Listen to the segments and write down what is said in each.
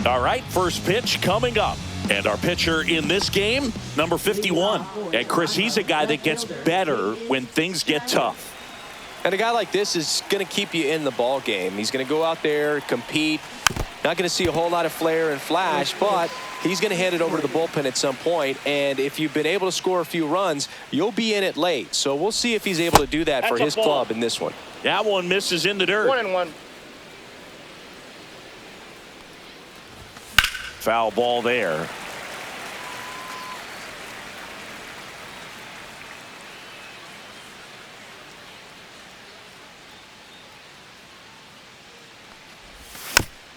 All right, first pitch coming up. And our pitcher in this game, number 51. And Chris, he's a guy that gets better when things get tough. And a guy like this is going to keep you in the ball game. He's going to go out there, compete. Not going to see a whole lot of flair and flash, but he's going to hand it over to the bullpen at some point. And if you've been able to score a few runs, you'll be in it late. So we'll see if he's able to do that for his club in this one. That one misses in the dirt. 1-1. Foul ball there.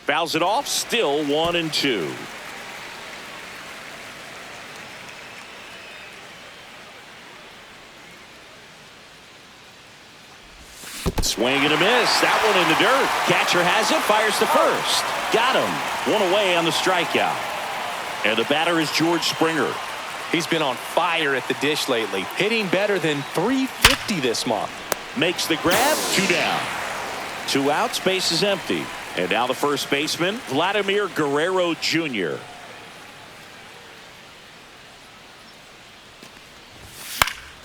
Fouls it off, still 1-2. Swing and a miss. That one in the dirt. Catcher has it, fires to first. Got him. One away on the strikeout. And the batter is George Springer. He's been on fire at the dish lately, hitting better than .350 this month. Makes the grab, 2 down. 2 outs, base is empty. And now the first baseman, Vladimir Guerrero Jr.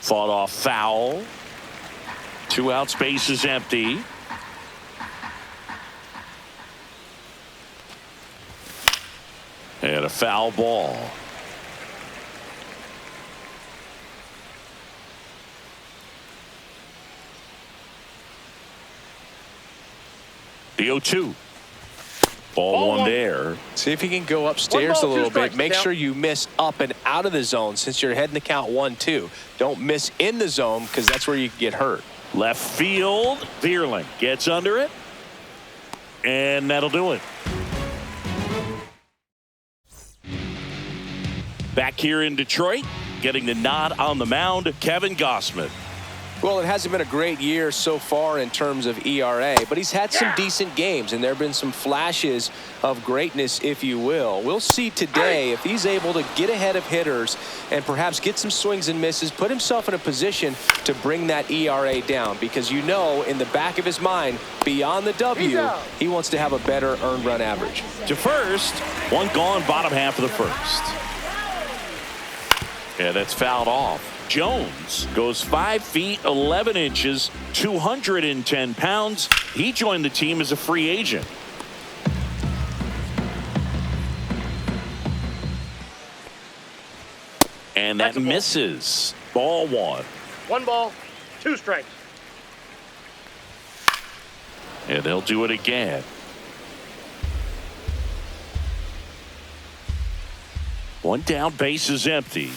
Fought off foul. 2 outs, base is empty. And a foul ball. The 0-2. Ball one there. See if he can go upstairs a little bit. Make sure you miss up and out of the zone since you're heading the count 1-2. Don't miss in the zone because that's where you can get hurt. Left field. Vierling gets under it. And that'll do it. Back here in Detroit, getting the nod on the mound, Kevin Gausman. Well, it hasn't been a great year so far in terms of ERA, but he's had some decent games, and there have been some flashes of greatness, if you will. We'll see today if he's able to get ahead of hitters and perhaps get some swings and misses, put himself in a position to bring that ERA down, because you know in the back of his mind, beyond the W, he wants to have a better earned run average. To first, one gone, bottom half of the first. Yeah, that's fouled off. Jones goes 5 feet 11 inches, 210 pounds. He joined the team as a free agent. And that misses. Ball one. 1 ball, 2 strikes. And they'll do it again. One down, base is empty.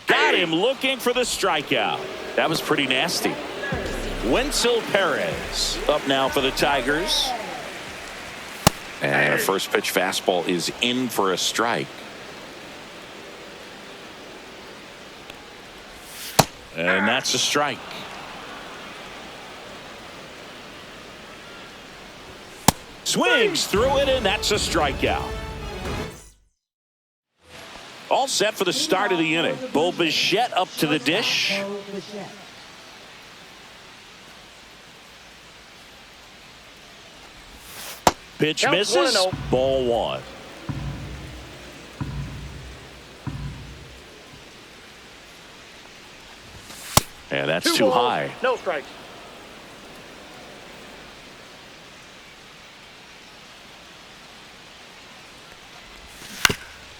Got him looking for the strikeout. That was pretty nasty. Wenzel Perez up now for the Tigers. And a first pitch fastball is in for a strike. And that's a strike. Swings through it, and that's a strikeout. All set for the start of the inning. Bo Bichette up to the dish. Pitch misses. Ball one. And that's too high. No strikes.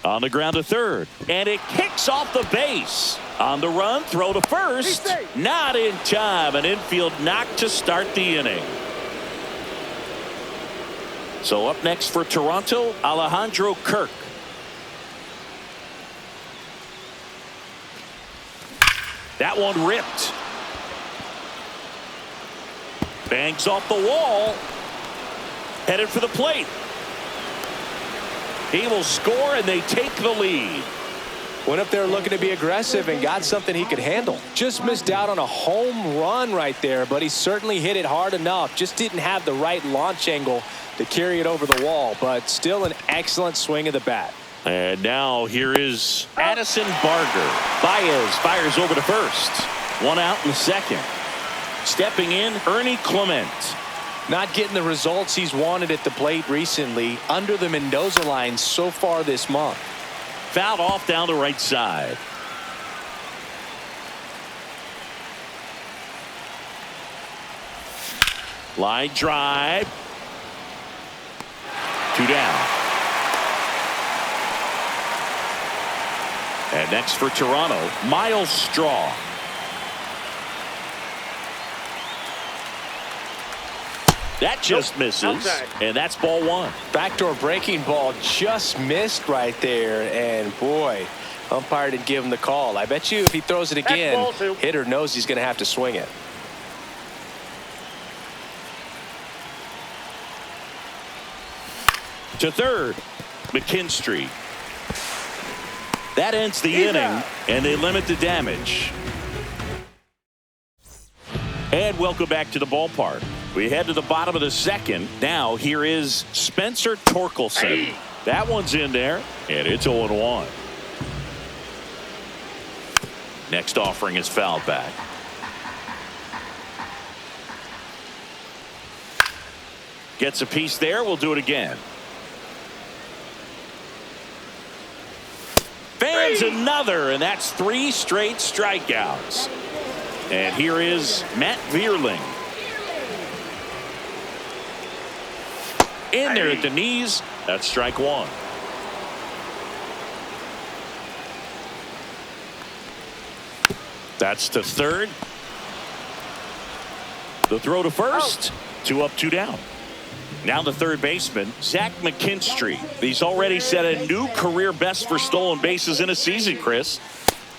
On the ground to third, and it kicks off the base. On the run, throw to first. Not in time. An infield knock to start the inning. So up next for Toronto, Alejandro Kirk. That one ripped. Bangs off the wall. Headed for the plate. He will score, and they take the lead. Went up there looking to be aggressive and got something he could handle. Just missed out on a home run right there, but he certainly hit it hard enough. Just didn't have the right launch angle to carry it over the wall, but still an excellent swing of the bat. And now here is Addison Barger. Baez fires over to first. 1 out in the second. Stepping in, Ernie Clement. Not getting the results he's wanted at the plate recently under the Mendoza line so far this month. Fouled off down the right side. Line drive. 2 down. And next for Toronto, Miles Straw. That just misses, and that's ball 1. Backdoor breaking ball just missed right there, and boy, umpire didn't give him the call. I bet you if he throws it again, hitter knows he's going to have to swing it. To third, McKinstry. That ends the inning, and they limit the damage. And welcome back to the ballpark. We head to the bottom of the second. Now here is Spencer Torkelson. That one's in there, and it's 0-1. Next offering is fouled back. Gets a piece there. We'll do it again. Fans another, and that's 3 straight strikeouts. And here is Matt Vierling. In there at the knees. That's strike 1. That's to third. The throw to first. 2 up, 2 down. Now the third baseman, Zach McKinstry. He's already set a new career best for stolen bases in a season, Chris.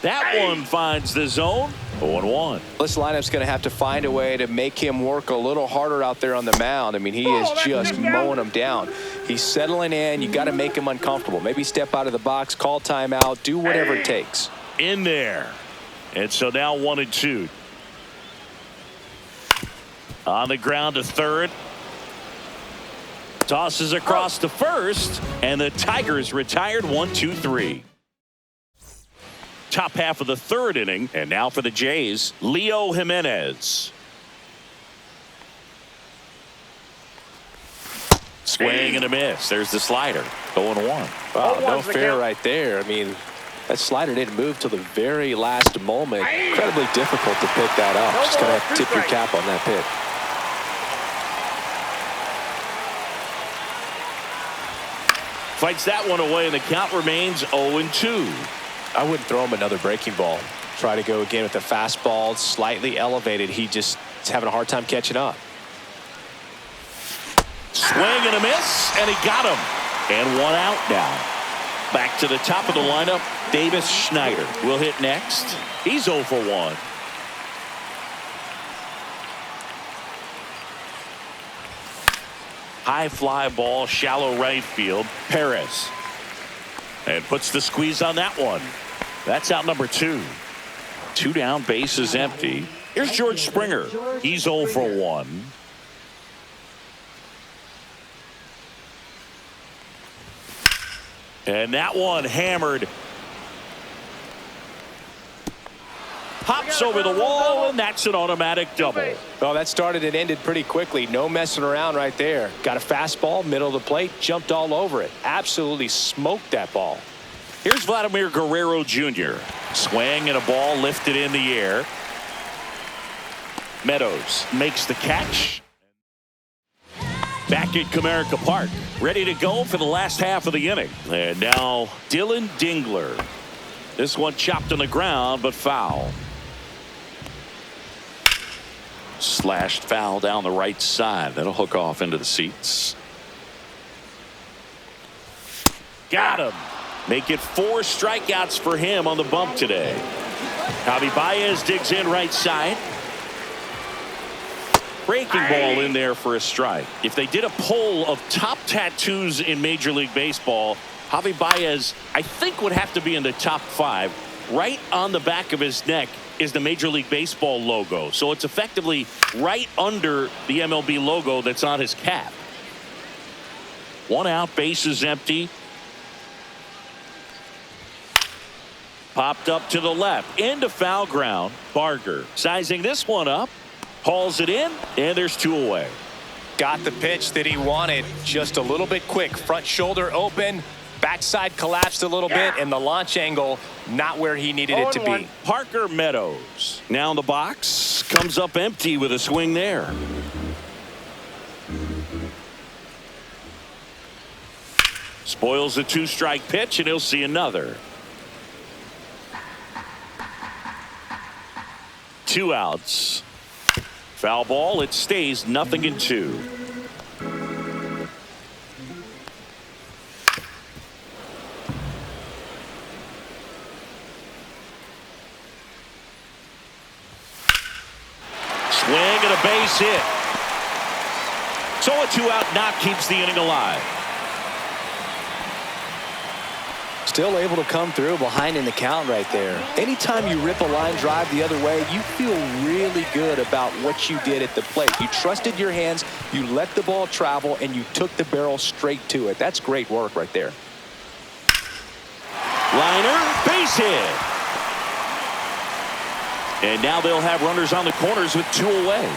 That one finds the zone. 0-1. This lineup's going to have to find a way to make him work a little harder out there on the mound. I mean, he is just mowing them down. He's settling in. You got to make him uncomfortable. Maybe step out of the box, call timeout, do whatever it takes. In there. And so now 1-2. On the ground to third. Tosses across to first, and the Tigers retired 1-2-3. Top half of the third inning, and now for the Jays, Leo Jimenez. Swing and a miss. There's the slider. 0-1. Wow, no fair right there. I mean, that slider didn't move till the very last moment. Incredibly difficult to pick that up. Just going to have to tip your cap on that pitch. Fights that one away, and the count remains 0-2. I wouldn't throw him another breaking ball. Try to go again with the fastball, slightly elevated. He just is having a hard time catching up. Swing and a miss, and he got him. And 1 out now. Back to the top of the lineup, Davis Schneider will hit next. He's 0 for 1. High fly ball, shallow right field. Perez. And puts the squeeze on that one. That's out number 2. 2 down, base is empty. Here's George Springer. He's 0 for 1. And that one hammered. Pops over the wall, and that's an automatic double. Oh, that started and ended pretty quickly. No messing around right there. Got a fastball, middle of the plate, jumped all over it. Absolutely smoked that ball. Here's Vladimir Guerrero Jr. Swing and a ball lifted in the air. Meadows makes the catch. Back at Comerica Park, ready to go for the last half of the inning. And now Dylan Dingler. This one chopped on the ground, but foul. Slashed foul down the right side. That'll hook off into the seats. Got him. Make it 4 strikeouts for him on the bump today. Javi Baez digs in right side. Breaking ball in there for a strike. If they did a poll of top tattoos in Major League Baseball, Javi Baez, I think, would have to be in the top 5. Right on the back of his neck is the Major League Baseball logo. So it's effectively right under the MLB logo that's on his cap. 1 out, base is empty. Popped up to the left, into foul ground. Barger sizing this one up, hauls it in, and there's 2 away. got the pitch that he wanted. Just a little bit quick. Front shoulder open. Backside collapsed a little bit, and the launch angle not where he needed it to be. Parker Meadows now in the box, comes up empty with a swing there. Spoils the 2-strike pitch, and he'll see another. 2 outs. Foul ball. It stays 0-2. Swing and a base hit. So a 2-out knock keeps the inning alive. Still able to come through behind in the count right there. Anytime you rip a line drive the other way, you feel really good about what you did at the plate. You trusted your hands, you let the ball travel, and you took the barrel straight to it. That's great work right there. Liner, base hit. And now they'll have runners on the corners with 2 away.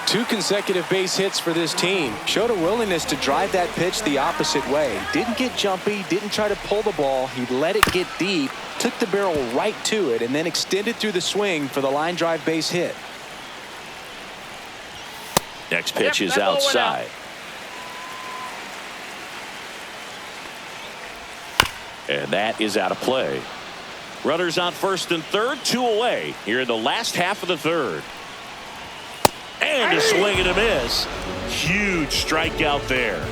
2 consecutive base hits for this team. Showed a willingness to drive that pitch the opposite way. Didn't get jumpy, didn't try to pull the ball. He let it get deep, took the barrel right to it, and then extended through the swing for the line drive base hit. Next pitch is outside. And that is out of play. Runners on first and third, 2 away here in the last half of the third. And a swing and a miss. Huge strikeout there.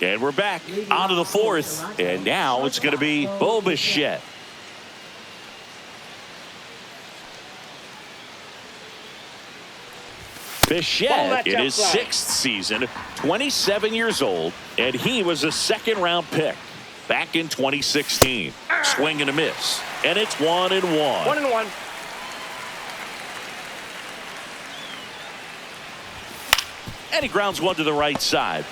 And we're back onto the 4th. And now it's going to be Bo Bichette. Bichette in his 6th season, 27 years old, and he was a 2nd-round pick back in 2016. Swing and a miss. And it's 1-1. 1-1. And he grounds one to the right side.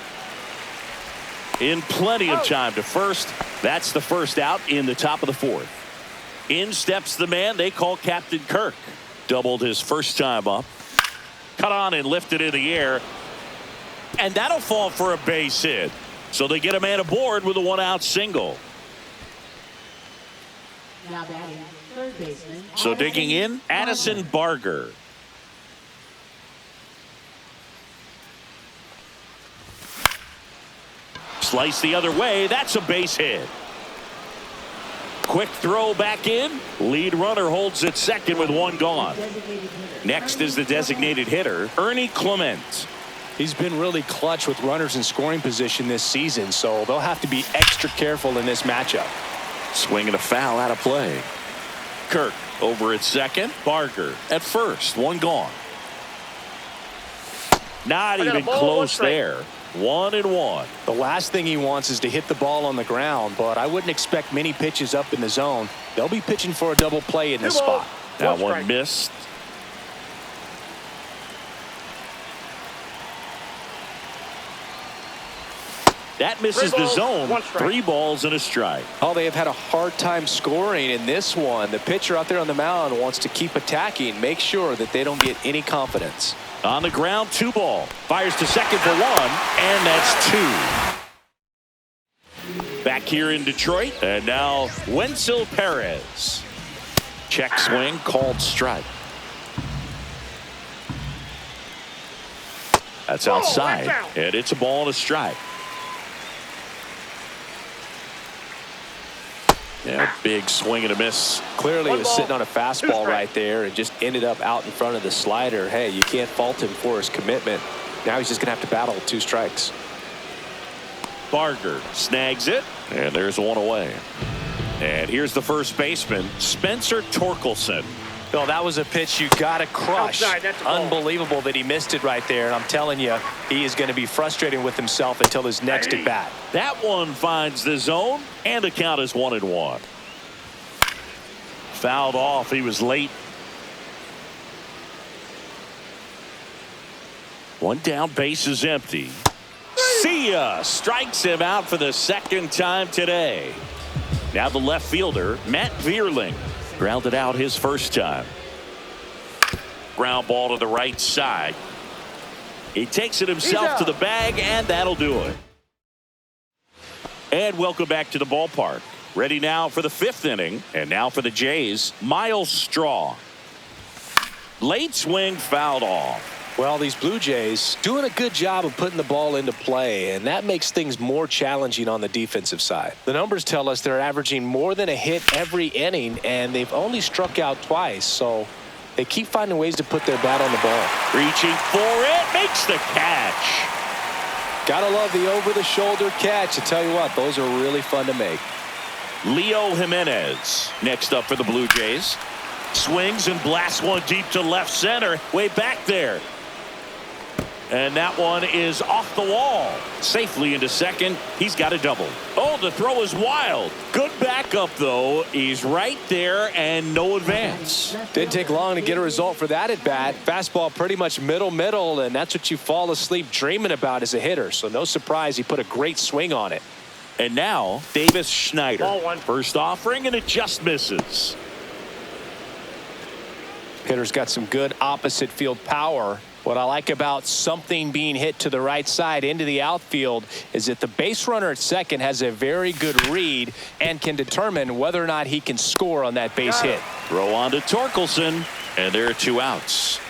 In plenty of time to first. That's the first out in the top of the 4th. In steps the man they call Captain Kirk. Doubled his first time up. Cut on and lifted in the air. And that'll fall for a base hit. So they get a man aboard with a 1-out single. Now batting, third baseman. So digging in, Addison Barger. Slice the other way. That's a base hit. Quick throw back in. Lead runner holds at second with 1 gone. Next is the designated hitter, Ernie Clement. He's been really clutch with runners in scoring position this season, so they'll have to be extra careful in this matchup. Swing and a foul out of play. Kirk over at second. Barger at first. 1 gone. Not even close there. 1-1. The last thing he wants is to hit the ball on the ground, but I wouldn't expect many pitches up in the zone. They'll be pitching for a double play in this spot. That one missed. That misses the zone. 3 balls and a strike. Oh, they have had a hard time scoring in this one. The pitcher out there on the mound wants to keep attacking, make sure that they don't get any confidence. On the ground, 2 ball. Fires to second for 1, and that's 2. Back here in Detroit, and now Wenzel Perez. Check swing, called strike. That's outside, and it's a ball and a strike. Yeah, big swing and a miss. Clearly was sitting on a fastball right there and just ended up out in front of the slider. Hey, you can't fault him for his commitment. Now he's just going to have to battle 2 strikes. Barger snags it, and there's 1 away. And here's the first baseman, Spencer Torkelson. Bill, that was a pitch you got to crush. Unbelievable that he missed it right there. And I'm telling you, he is going to be frustrated with himself until his next at bat. That one finds the zone, and the count is 1-1. Fouled off. He was late. 1 down, base is empty. See ya! Strikes him out for the 2nd time today. Now the left fielder, Matt Vierling. Grounded out his first time. Ground ball to the right side. He takes it himself to the bag, and that'll do it. And welcome back to the ballpark. Ready now for the 5th inning. And now for the Jays, Miles Straw. Late swing, fouled off. Well, these Blue Jays doing a good job of putting the ball into play, and that makes things more challenging on the defensive side. The numbers tell us they're averaging more than a hit every inning, and they've only struck out twice, so they keep finding ways to put their bat on the ball. Reaching for it, makes the catch. Gotta love the over-the-shoulder catch. I tell you what, those are really fun to make. Leo Jimenez next up for the Blue Jays. Swings and blasts one deep to left center, way back there. And that one is off the wall. Safely into second. He's got a double. Oh, the throw is wild. Good backup, though. He's right there and no advance. Didn't take long to get a result for that at bat. Fastball pretty much middle, and that's what you fall asleep dreaming about as a hitter. So no surprise he put a great swing on it. And now, Davis Schneider. Ball one. First offering, and it just misses. Hitter's got some good opposite field power. What I like about something being hit to the right side into the outfield is that the base runner at second has a very good read and can determine whether or not he can score on that base hit. Throw on to Torkelson, and there are 2 outs.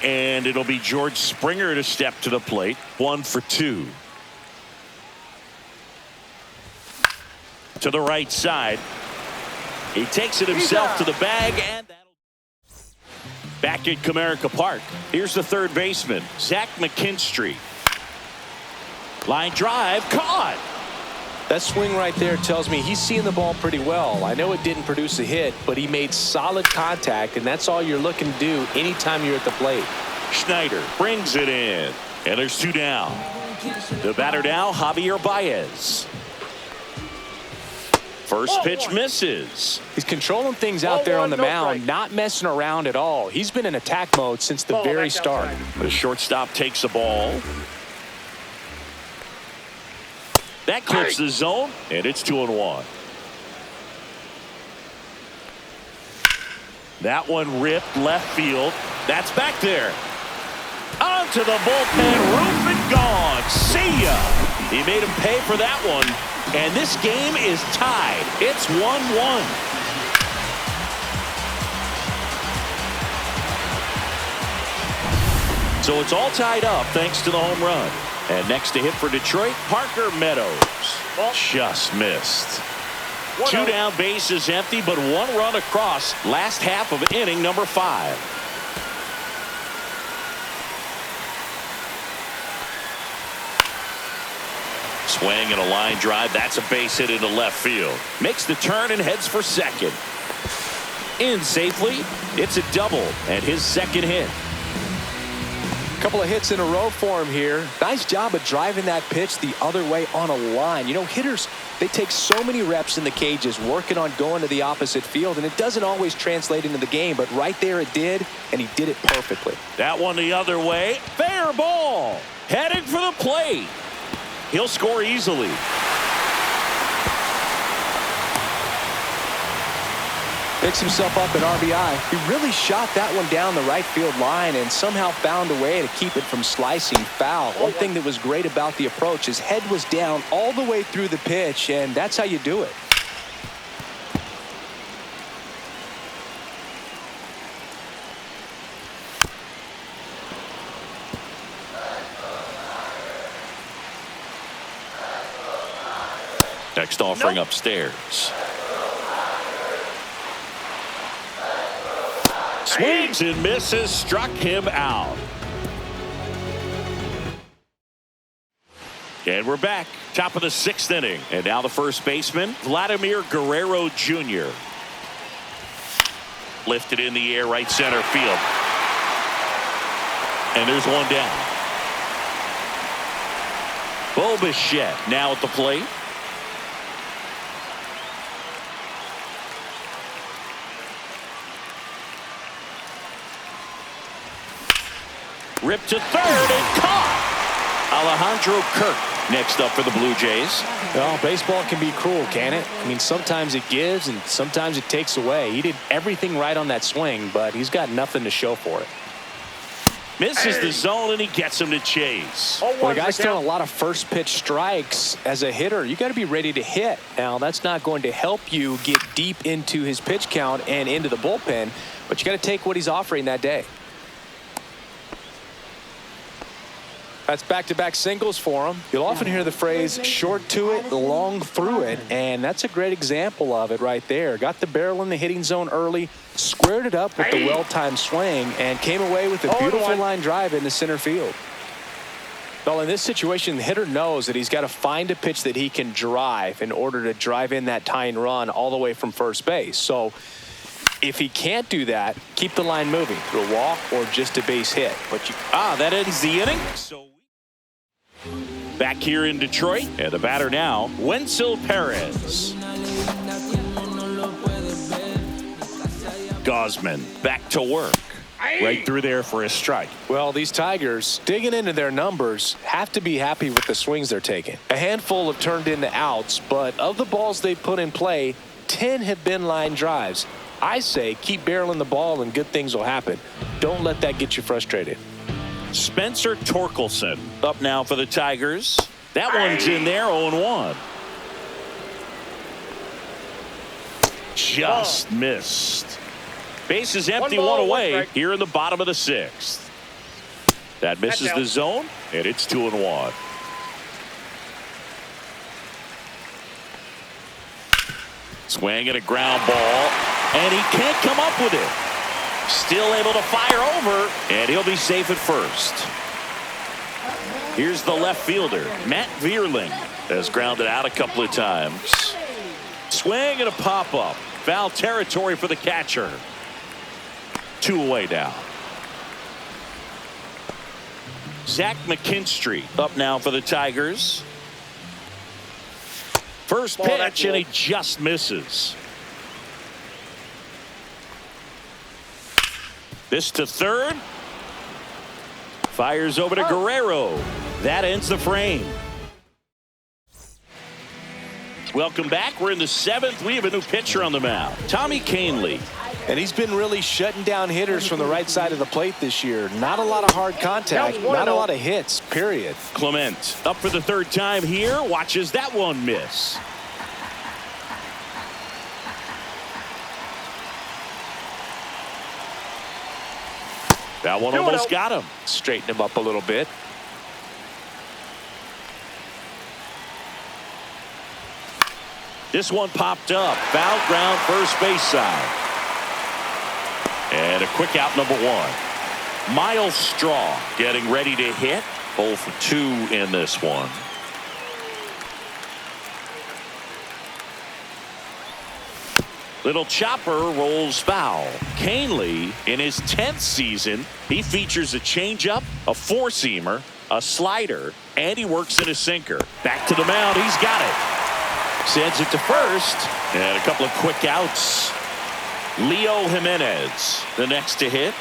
And it'll be George Springer to step to the plate. 1 for 2. To the right side. He takes it himself to the bag, and that'll. Back at Comerica Park, here's the third baseman, Zach McKinstry. Line drive, caught. That swing right there tells me he's seeing the ball pretty well. I know it didn't produce a hit, but he made solid contact, and that's all you're looking to do anytime you're at the plate. Schneider brings it in, and there's 2 down. The batter now, Javier Baez. First pitch misses. He's controlling things out there on the mound, not messing around at all. He's been in attack mode since the very start. The shortstop takes the ball. That clips the zone, and it's 2-1. That one ripped left field. That's back there. Onto the bullpen, roof and gone. See ya. He made him pay for that one. And this game is tied. It's 1-1. So it's all tied up thanks to the home run. And next to hit for Detroit, Parker Meadows. Just missed. 2 down, bases empty, but 1 run across. Last half of inning number 5. Swing and a line drive. That's a base hit into left field. Makes the turn and heads for second. In safely. It's a double and his second hit. A couple of hits in a row for him here. Nice job of driving that pitch the other way on a line. You know, hitters, they take so many reps in the cages working on going to the opposite field, and it doesn't always translate into the game, but right there it did, and he did it perfectly. That one the other way. Fair ball. Headed for the plate. He'll score easily. Picks himself up at RBI. He really shot that one down the right field line and somehow found a way to keep it from slicing foul. One thing that was great about the approach, his head was down all the way through the pitch, and that's how you do it. Next offering upstairs. Swings and misses, struck him out. And we're back, top of the 6th inning. And now the first baseman, Vladimir Guerrero Jr. Lifted in the air, right center field. And there's 1 down. Bo Bichette now at the plate. Ripped to third and caught. Alejandro Kirk next up for the Blue Jays. Well, baseball can be cruel, can it? I mean, sometimes it gives and sometimes it takes away. He did everything right on that swing, but he's got nothing to show for it. Misses the zone, and he gets him to chase. Well, the guy's throwing a lot of first pitch strikes. As a hitter, you got to be ready to hit. Now, that's not going to help you get deep into his pitch count and into the bullpen, but you got to take what he's offering that day. That's back-to-back singles for him. You'll often hear the phrase short to it, long through it, and that's a great example of it right there. Got the barrel in the hitting zone early, squared it up with the well-timed swing, and came away with a beautiful line drive into center field. Well, in this situation, the hitter knows that he's got to find a pitch that he can drive in order to drive in that tying run all the way from first base. So if he can't do that, keep the line moving through a walk or just a base hit. But that ends the inning. Back here in Detroit, and the batter now, Wenzel Perez. Gosman back to work. Right through there for a strike. Well, these Tigers, digging into their numbers, have to be happy with the swings they're taking. A handful have turned into outs, but of the balls they put in play, 10 have been line drives. I say keep barreling the ball and good things will happen. Don't let that get you frustrated. Spencer Torkelson up now for the Tigers. That one's in there, 0-1. Just missed. Base is empty, one away here in the bottom of the sixth. That misses the zone, and it's 2-1. Swing and a ground ball, and he can't come up with it. Still able to fire over, and he'll be safe at first. Here's the left fielder, Matt Vierling, has grounded out a couple of times. Swing and a pop-up. Foul territory for the catcher. 2 away now. Zach McKinstry up now for the Tigers. First pitch, and he just misses. This to third. Fires over to Guerrero. That ends the frame. Welcome back. We're in the 7th. We have a new pitcher on the mound, Tommy Kahnle. And he's been really shutting down hitters from the right side of the plate this year. Not a lot of hard contact, not a lot of hits, period. Clement up for the 3rd time here. Watches that one miss. That one almost got him. Straighten him up a little bit. This one popped up. Foul ground, first base side. And a quick out, number 1. Miles Straw getting ready to hit. 0 for 2 in this one. Little chopper rolls foul. Kahnle, in his 10th season, he features a changeup, a four-seamer, a slider, and he works in a sinker. Back to the mound. He's got it. Sends it to first. And a couple of quick outs. Leo Jimenez, the next to hit.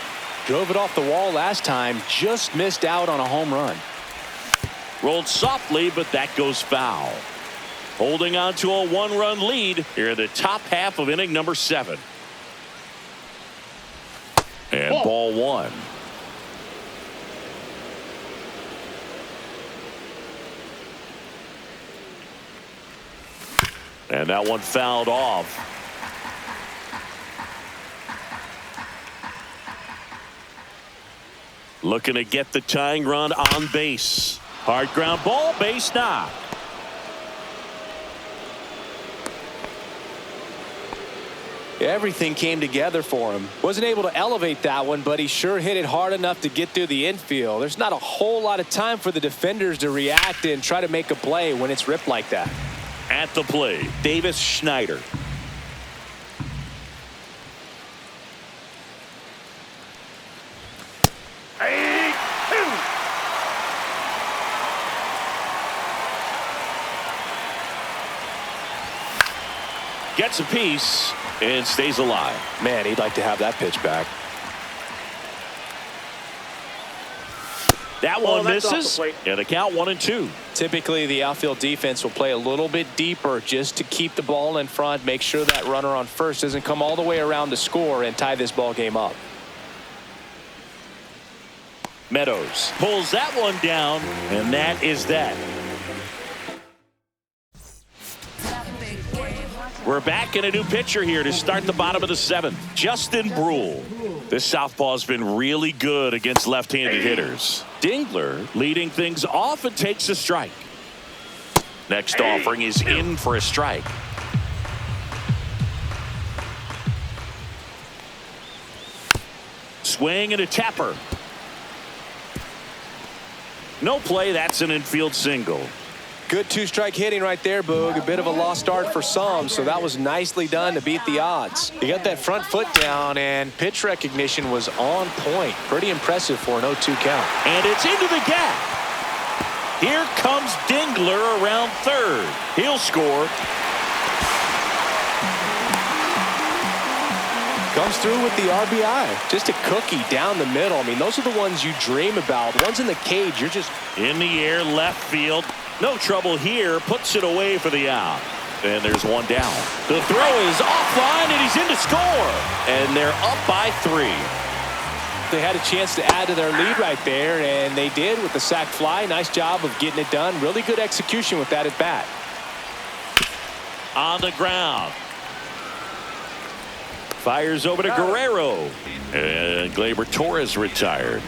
Drove it off the wall last time. Just missed out on a home run. Rolled softly, but that goes foul. Holding on to a 1-run lead here in the top half of inning number 7. And ball 1. And that one fouled off. Looking to get the tying run on base. Hard ground ball, base knock. Everything came together for him. Wasn't able to elevate that one, but he sure hit it hard enough to get through the infield. There's not a whole lot of time for the defenders to react and try to make a play when it's ripped like that. At the plate, Davis Schneider. Gets a piece and stays alive. Man, he'd like to have that pitch back. That one misses, and the count 1-2. Typically, the outfield defense will play a little bit deeper just to keep the ball in front, make sure that runner on first doesn't come all the way around to score and tie this ball game up. Meadows pulls that one down, and that is that. We're back in a new pitcher here to start the bottom of the 7th. Justin Brule. This southpaw's been really good against left-handed hitters. Dingler leading things off and takes a strike. Next offering is in for a strike. Swing and a tapper. No play. That's an infield single. Good two-strike hitting right there, Boog. A bit of a lost start for some, so that was nicely done to beat the odds. He got that front foot down, and pitch recognition was on point. Pretty impressive for an 0-2 count. And it's into the gap. Here comes Dingler around third. He'll score. Comes through with the RBI. Just a cookie down the middle. I mean, those are the ones you dream about. Ones in the cage, you're just... In the air, left field. No trouble here. Puts it away for the out. And there's one down. The throw is offline, and he's in to score. And they're up by 3. They had a chance to add to their lead right there, and they did with the sac fly. Nice job of getting it done. Really good execution with that at bat. On the ground. Fires over to Guerrero. And Gleyber Torres retired.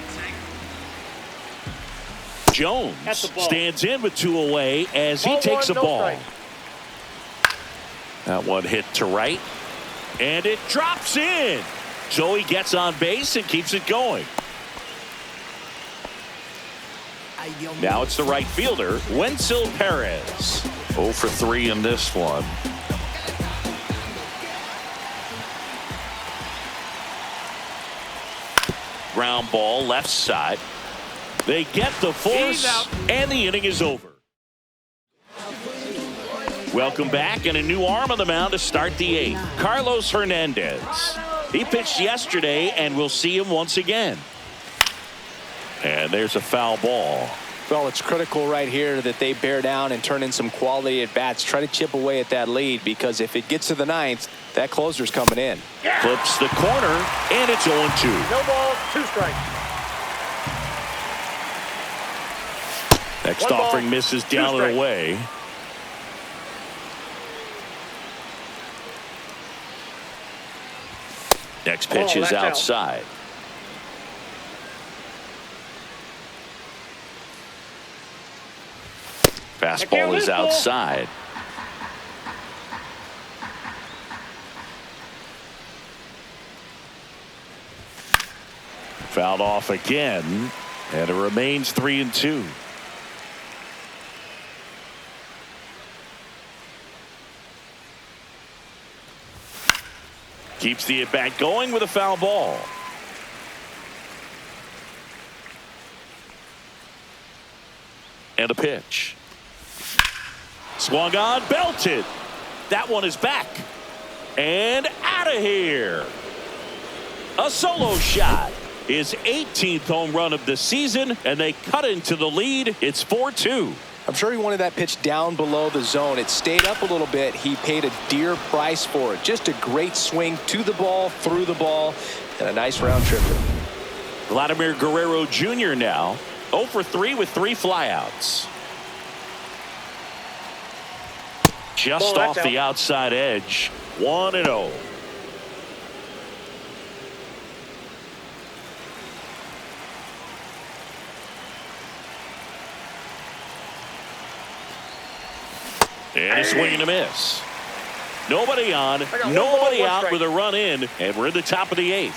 Jones stands in with 2 away as he takes a ball. That one hit to right. And it drops in. So he gets on base and keeps it going. Now it's the right fielder, Wenzel Perez. 0 for 3 in this one. Ground ball left side. They get the force, and the inning is over. Welcome back, and a new arm on the mound to start the 8th. Carlos Hernandez. He pitched yesterday, and we'll see him once again. And there's a foul ball. Well, it's critical right here that they bear down and turn in some quality at bats. Try to chip away at that lead, because if it gets to the 9th, that closer's coming in. Flips the corner, and it's 0-2. No ball, 2 strikes. Next offering misses down and away. Next pitch is outside. Fastball is outside. Fouled off again, and it remains 3-2. Keeps the at-bat going with a foul ball. And a pitch. Swung on, belted. That one is back. And out of here. A solo shot. His 18th home run of the season, and they cut into the lead. It's 4-2. I'm sure he wanted that pitch down below the zone. It stayed up a little bit. He paid a dear price for it. Just a great swing to the ball, through the ball, and a nice round tripper. Vladimir Guerrero Jr. now 0 for 3 with 3 flyouts. Just off the outside edge. 1-0. And a swing and a miss. Nobody on, nobody out with a run in, and we're in the top of the 8th.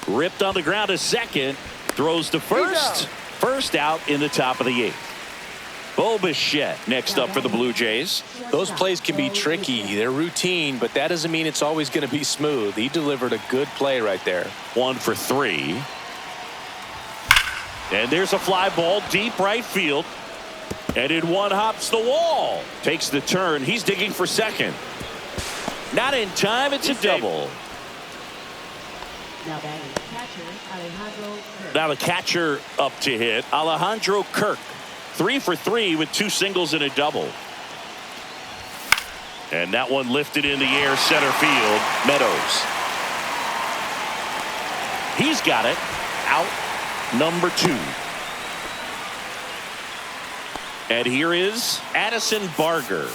Ripped on the ground to second, throws to first. First out in the top of the 8th. Bo Bichette next up for the Blue Jays. Those plays can be tricky. They're routine, but that doesn't mean it's always going to be smooth. He delivered a good play right there. 1 for 3. And there's a fly ball deep right field. And in one hops the wall. Takes the turn. He's digging for second. Not in time. It's a double. Now batting, catcher Alejandro Kirk. Now the catcher up to hit, Alejandro Kirk. 3 for 3 with 2 singles and a double. And that one lifted in the air, center field, Meadows. He's got it. Out number 2. And here is Addison Barger.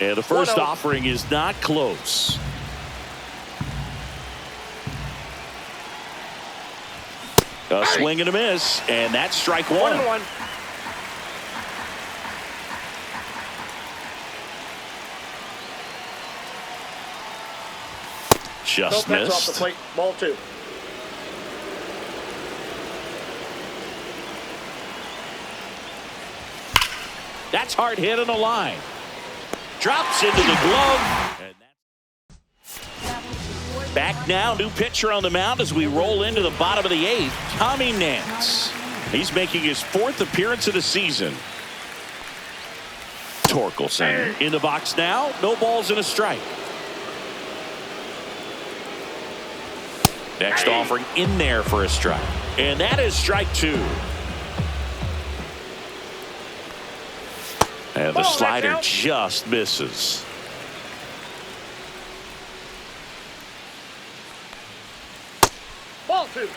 And the first offering is not close. A swing and a miss, and that's strike 1. 1-1. Just No pitch off the missed. plate. Ball 2. That's hard hit on the line. Drops into the glove. And back now, new pitcher on the mound as we roll into the bottom of the 8th, Tommy Nance. He's making his 4th appearance of the season. Torkelson in the box now. No balls and a strike. Next offering in there for a strike. And that is strike 2. And the slider just misses. Ball 2.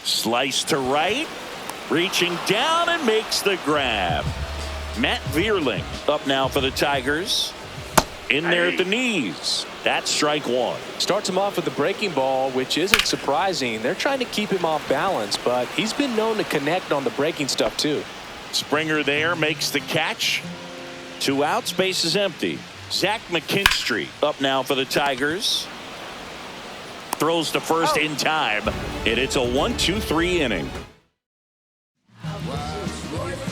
Slice to right. Reaching down and makes the grab. Matt Vierling up now for the Tigers. In there at the knees. That's strike 1. Starts him off with the breaking ball, which isn't surprising. They're trying to keep him off balance, but he's been known to connect on the breaking stuff too. Springer there makes the catch. 2 outs, base is empty. Zach McKinstry up now for the Tigers. Throws to first in time, and it's a 1-2-3 inning.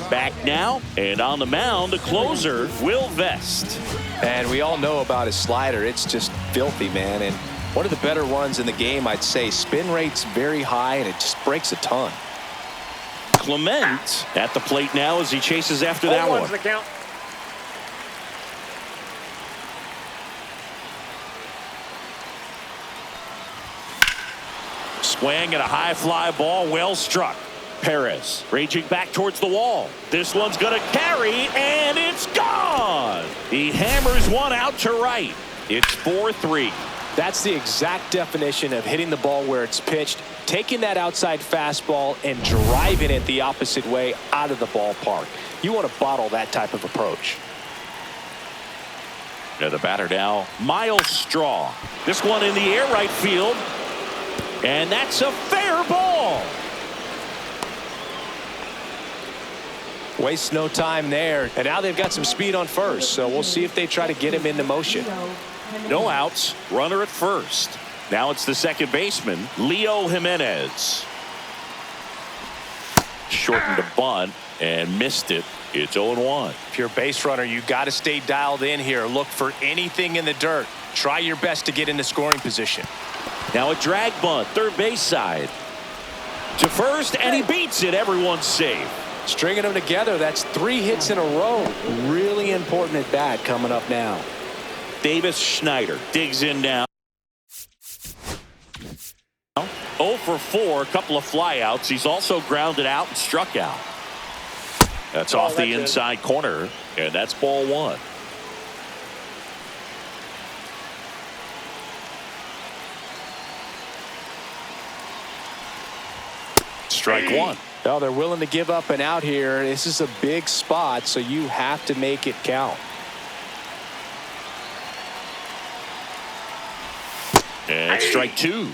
Back now, and on the mound, the closer, Will Vest. And we all know about his slider. It's just filthy, man. And one of the better ones in the game, I'd say. Spin rate's very high, and it just breaks a ton. Clement at the plate now as he chases after that one. 0-1's the count. Swing and a high fly ball, well struck. Perez raging back towards the wall. This one's going to carry, and it's gone. He hammers one out to right. It's 4-3. That's the exact definition of hitting the ball where it's pitched, taking that outside fastball and driving it the opposite way out of the ballpark. You want to bottle that type of approach. Yeah, the batter now, Miles Straw. This one in the air right field. And that's a fair ball. Wastes no time there. And now they've got some speed on first. So we'll see if they try to get him into motion. No outs. Runner at first. Now it's the second baseman, Leo Jimenez. Shortened a bunt and missed it. It's 0-1. If you're a base runner, you got to stay dialed in here. Look for anything in the dirt. Try your best to get into scoring position. Now a drag bunt, third base side. To first, and he beats it. Everyone's safe. Stringing them together, that's 3 hits in a row. Really important at bat coming up now. Davis Schneider digs in now. 0 for 4, a couple of flyouts. He's also grounded out and struck out. That's off the inside corner, and that's ball 1. Strike 1. No, they're willing to give up and out here. This is a big spot, so you have to make it count. And strike 2.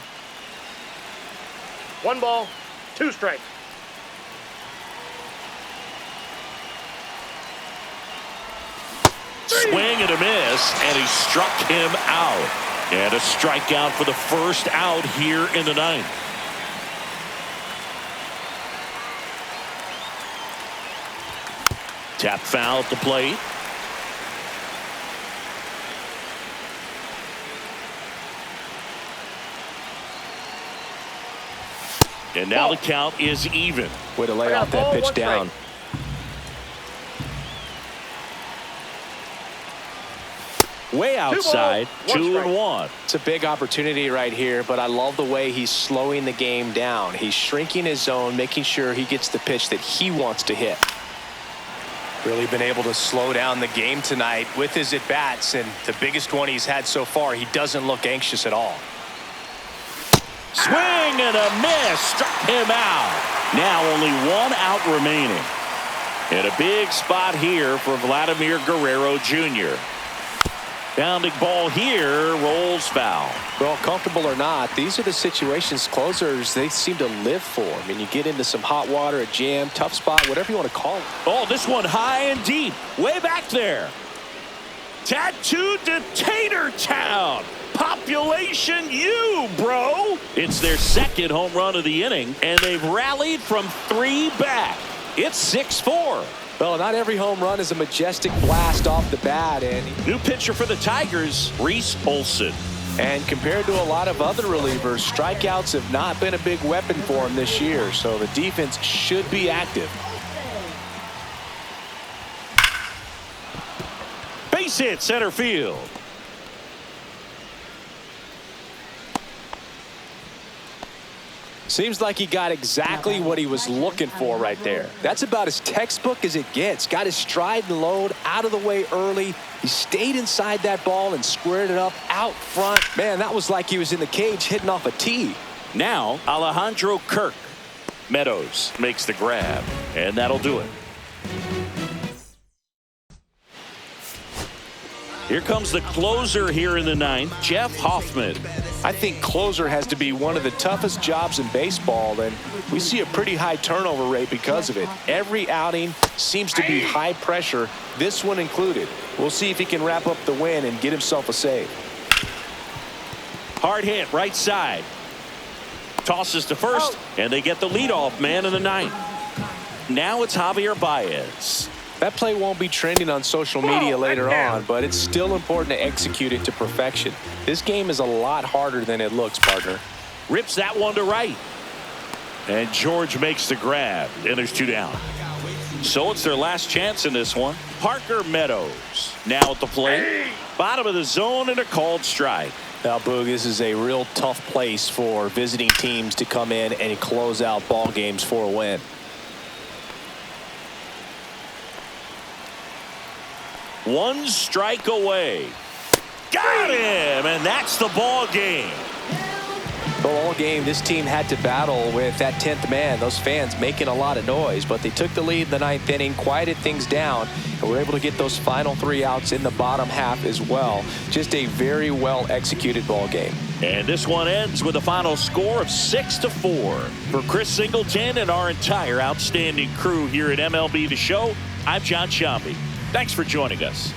1 ball, 2 strikes. Swing and a miss, and he struck him out. And a strikeout for the first out here in the 9th. Tap foul at the plate. And now the count is even. Way to lay off that pitch down. Way outside, 2-1. It's a big opportunity right here, but I love the way he's slowing the game down. He's shrinking his zone, making sure he gets the pitch that he wants to hit. Really been able to slow down the game tonight with his at-bats, and the biggest one he's had so far, he doesn't look anxious at all. Swing and a miss, struck him out. Now only one out remaining. And a big spot here for Vladimir Guerrero Jr. Bounding ball here, rolls foul. Well, comfortable or not, these are the situations closers they seem to live for. I mean, you get into some hot water, a jam, tough spot, whatever you want to call it. Oh, this one high and deep, way back there. Tattooed to Tater Town. Population U, bro. It's their second home run of the inning, and they've rallied from 3 back. It's 6-4. Well, not every home run is a majestic blast off the bat. And new pitcher for the Tigers, Reese Olson. And compared to a lot of other relievers, strikeouts have not been a big weapon for him this year. So the defense should be active. Base hit, center field. Seems like he got exactly what he was looking for right there. That's about as textbook as it gets. Got his stride and load out of the way early. He stayed inside that ball and squared it up out front. Man, that was like he was in the cage hitting off a tee. Now Alejandro Kirk. Meadows makes the grab, and that'll do it. Here comes the closer here in the ninth, Jeff Hoffman. I think closer has to be one of the toughest jobs in baseball, and we see a pretty high turnover rate because of it. Every outing seems to be high pressure, this one included. We'll see if he can wrap up the win and get himself a save. Hard hit, right side. Tosses to first, and they get the leadoff man in the ninth. Now it's Javier Baez. That play won't be trending on social media later on, but it's still important to execute it to perfection. This game is a lot harder than it looks, partner. Rips that one to right. And George makes the grab, and there's 2 down. So it's their last chance in this one. Parker Meadows now at the plate. Bottom of the zone and a called strike. Now, Boog, this is a real tough place for visiting teams to come in and close out ball games for a win. One strike away. Got him, and that's the ball game. Well, all game, this team had to battle with that 10th man. Those fans making a lot of noise, but they took the lead in the 9th inning, quieted things down, and were able to get those final 3 outs in the bottom half as well. Just a very well executed ball game. And this one ends with a final score of 6-4. For Chris Singleton and our entire outstanding crew here at MLB The Show, I'm John Sciambi. Thanks for joining us.